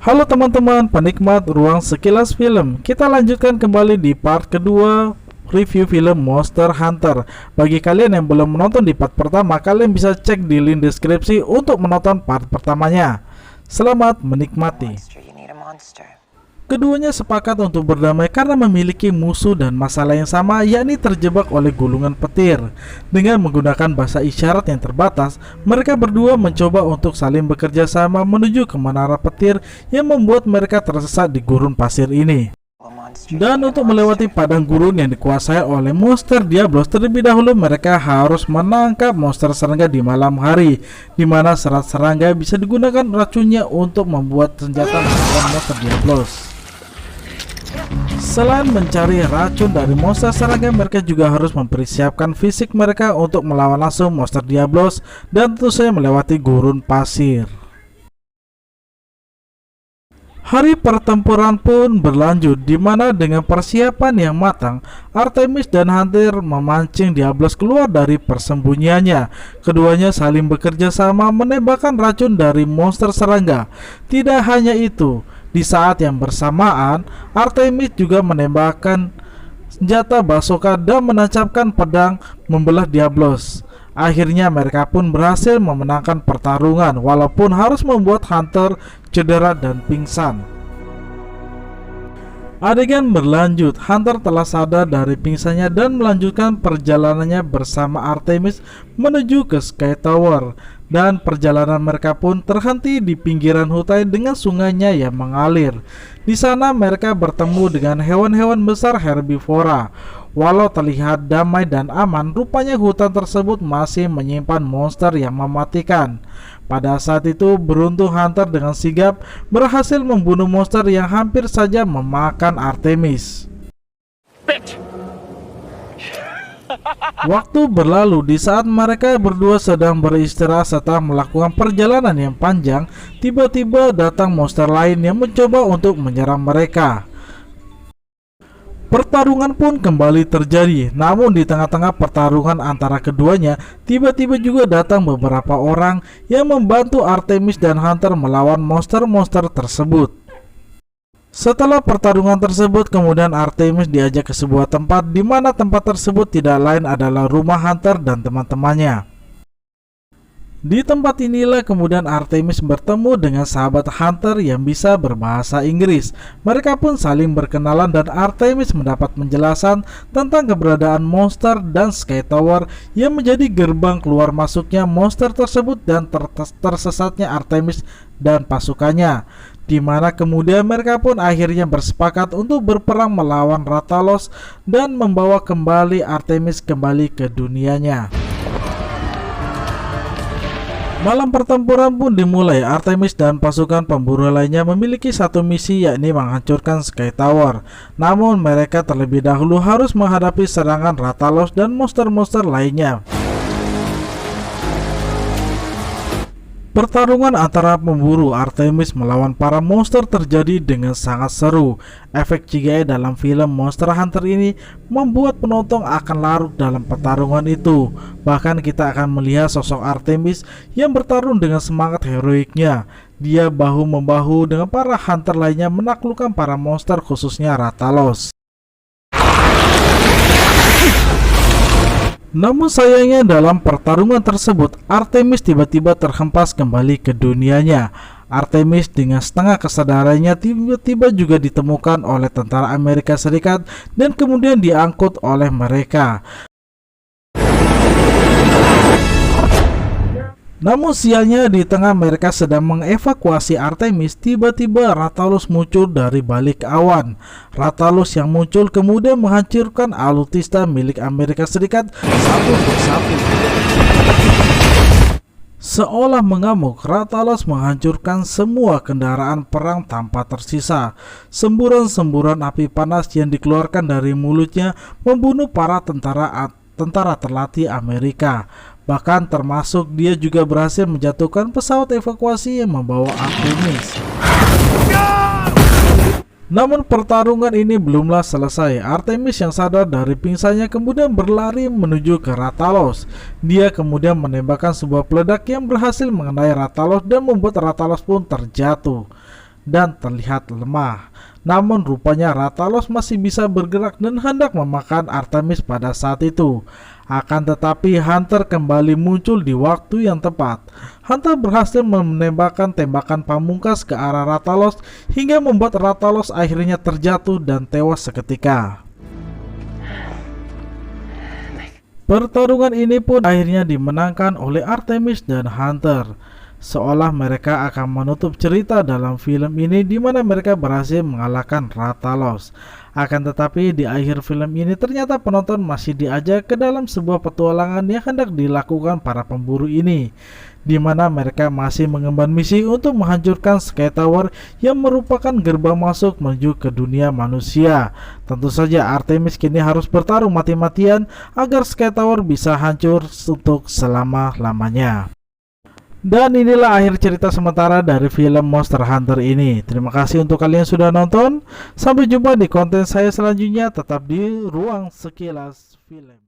Halo teman-teman penikmat Ruang Sekilas Film. Kita lanjutkan kembali di part kedua review film Monster Hunter. Bagi kalian yang belum menonton di part pertama, kalian bisa cek di link deskripsi untuk menonton part pertamanya. Selamat menikmati. Keduanya sepakat untuk berdamai karena memiliki musuh dan masalah yang sama, yakni terjebak oleh gulungan petir. Dengan menggunakan bahasa isyarat yang terbatas, mereka berdua mencoba untuk saling bekerja sama menuju ke menara petir yang membuat mereka tersesat di gurun pasir ini. Dan untuk melewati padang gurun yang dikuasai oleh monster Diablos, terlebih dahulu mereka harus menangkap monster serangga di malam hari, di mana serat serangga bisa digunakan racunnya untuk membuat senjata melawan monster Diablos. Selain mencari racun dari monster serangga, mereka juga harus mempersiapkan fisik mereka untuk melawan langsung monster Diablos dan tentu saja melewati gurun pasir. Hari pertempuran pun berlanjut, di mana dengan persiapan yang matang, Artemis dan Hunter memancing Diablos keluar dari persembunyiannya. Keduanya saling bekerja sama menembakkan racun dari monster serangga. Tidak hanya itu, di saat yang bersamaan, Artemis juga menembakkan senjata bazooka dan menancapkan pedang membelah Diablos. Akhirnya mereka pun berhasil memenangkan pertarungan walaupun harus membuat Hunter cedera dan pingsan. Adegan berlanjut, Hunter telah sadar dari pingsannya dan melanjutkan perjalanannya bersama Artemis menuju ke Sky Tower. Dan perjalanan mereka pun terhenti di pinggiran hutan dengan sungainya yang mengalir. Di sana mereka bertemu dengan hewan-hewan besar herbivora. Walau terlihat damai dan aman, rupanya hutan tersebut masih menyimpan monster yang mematikan. Pada saat itu, beruntung Hunter dengan sigap berhasil membunuh monster yang hampir saja memakan Artemis. Waktu berlalu, di saat mereka berdua sedang beristirahat setelah melakukan perjalanan yang panjang, tiba-tiba datang monster lain yang mencoba untuk menyerang mereka. Pertarungan pun kembali terjadi, namun di tengah-tengah pertarungan antara keduanya, tiba-tiba juga datang beberapa orang yang membantu Artemis dan Hunter melawan monster-monster tersebut. Setelah pertarungan tersebut, kemudian Artemis diajak ke sebuah tempat di mana tempat tersebut tidak lain adalah rumah Hunter dan teman-temannya. Di tempat inilah kemudian Artemis bertemu dengan sahabat Hunter yang bisa berbahasa Inggris. Mereka pun saling berkenalan dan Artemis mendapat penjelasan tentang keberadaan monster dan Sky Tower yang menjadi gerbang keluar masuknya monster tersebut dan tersesatnya Artemis dan pasukannya. Di mana kemudian mereka pun akhirnya bersepakat untuk berperang melawan Rathalos dan membawa kembali Artemis kembali ke dunianya. Malam pertempuran pun dimulai. Artemis dan pasukan pemburu lainnya memiliki satu misi, yakni menghancurkan Sky Tower. Namun mereka terlebih dahulu harus menghadapi serangan Rathalos dan monster-monster lainnya. Pertarungan antara pemburu Artemis melawan para monster terjadi dengan sangat seru. Efek CGI dalam film Monster Hunter ini membuat penonton akan larut dalam pertarungan itu. Bahkan kita akan melihat sosok Artemis yang bertarung dengan semangat heroiknya. Dia bahu-membahu dengan para hunter lainnya menaklukkan para monster, khususnya Rathalos. Namun sayangnya dalam pertarungan tersebut, Artemis tiba-tiba terhempas kembali ke dunianya. Artemis dengan setengah kesadarannya tiba-tiba juga ditemukan oleh tentara Amerika Serikat dan kemudian diangkut oleh mereka. Namun sialnya, di tengah mereka sedang mengevakuasi Artemis, tiba-tiba Rathalos muncul dari balik awan. Rathalos yang muncul kemudian menghancurkan alutsista milik Amerika Serikat satu persatu. Seolah mengamuk, Rathalos menghancurkan semua kendaraan perang tanpa tersisa. Semburan-semburan api panas yang dikeluarkan dari mulutnya membunuh para tentara terlatih Amerika. Bahkan termasuk dia juga berhasil menjatuhkan pesawat evakuasi yang membawa Artemis. Namun pertarungan ini belumlah selesai. Artemis yang sadar dari pingsannya kemudian berlari menuju ke Rathalos. Dia kemudian menembakkan sebuah peledak yang berhasil mengenai Rathalos dan membuat Rathalos pun terjatuh. dan terlihat lemah. Namun rupanya Rathalos masih bisa bergerak dan hendak memakan Artemis pada saat itu. Akan tetapi Hunter kembali muncul di waktu yang tepat. Hunter berhasil menembakkan tembakan pamungkas ke arah Rathalos hingga membuat Rathalos akhirnya terjatuh dan tewas seketika. Pertarungan ini pun akhirnya dimenangkan oleh Artemis dan Hunter. Seolah mereka akan menutup cerita dalam film ini di mana mereka berhasil mengalahkan Rathalos. Akan tetapi di akhir film ini ternyata penonton masih diajak ke dalam sebuah petualangan yang hendak dilakukan para pemburu ini, di mana mereka masih mengemban misi untuk menghancurkan Sky Tower yang merupakan gerbang masuk menuju ke dunia manusia. Tentu saja Artemis kini harus bertarung mati-matian agar Sky Tower bisa hancur untuk selama-lamanya. Dan inilah akhir cerita sementara dari film Monster Hunter ini. Terima kasih untuk kalian sudah nonton. Sampai jumpa di konten saya selanjutnya. Tetap di Ruang Sekilas Film.